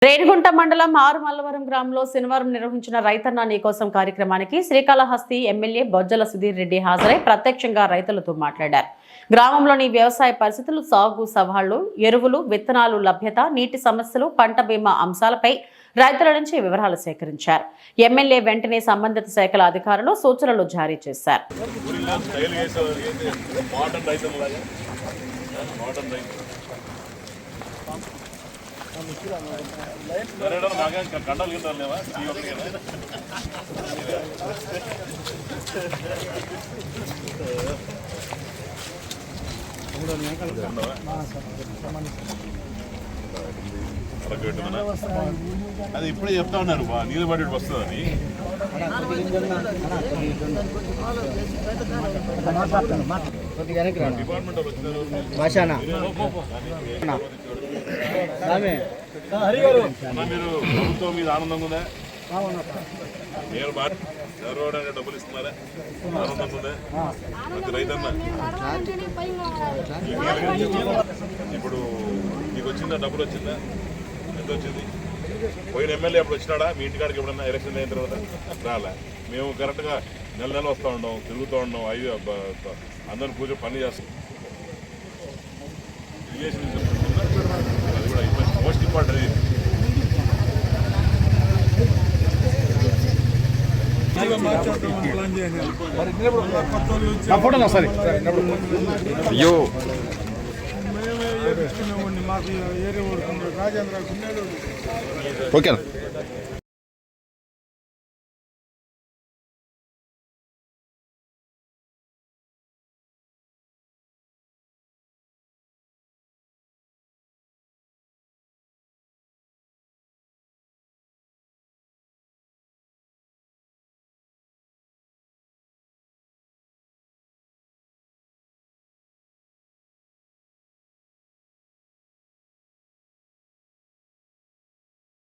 రేణిగుంట మండలం ఆరుమల్లవరం గ్రామంలో శనివారం నిర్వహించిన రైతన్న నీకోసం కార్యక్రమానికి శ్రీకాళహస్తి ఎమ్మెల్యే బొజ్జల సుధీర్ రెడ్డి హాజరై ప్రత్యక్షంగా రైతులతో మాట్లాడారు. గ్రామంలోని వ్యవసాయ పరిస్థితులు, సాగు సవాళ్లు, ఎరువులు, విత్తనాలు లభ్యత, నీటి సమస్యలు, పంట బీమా అంశాలపై రైతుల నుంచి వివరాలు సేకరించారు. ఎమ్మెల్యే వెంటనే సంబంధిత శాఖల అధికారులు సూచనలు జారీ చేశారు. అది ఇప్పుడే చెప్తా ఉన్నారు నీళ్ళు పడి వస్తుందని. డిపార్ట్మెంట్ మీరు ప్రభుత్వం మీద ఆనందంగా ఉందా? మీరు చదవడానికి డబ్బులు ఇస్తున్నారా? ఆనందంగా ఉందా? ప్రతి రైతన్న ఇప్పుడు మీకు వచ్చిందా? డబ్బులు వచ్చిందా? ఎంత వచ్చింది? పోయిన ఎమ్మెల్యే అప్పుడు వచ్చినాడా మీ ఇంటికాడికి? ఎప్పుడన్నా ఎలక్షన్ అయిన తర్వాత రాలే. మేము కరెక్ట్గా నెల నెల వస్తూ ఉన్నాం, తిరుగుతూ ఉన్నాం, అందరిని పూజ పని చేస్తాం. ఇరిగేషన్ అది కూడా మోస్ట్ ఇంపార్టెంట్. అయ్యో మాకు ఏరియా రాజేంద్ర ఓకే.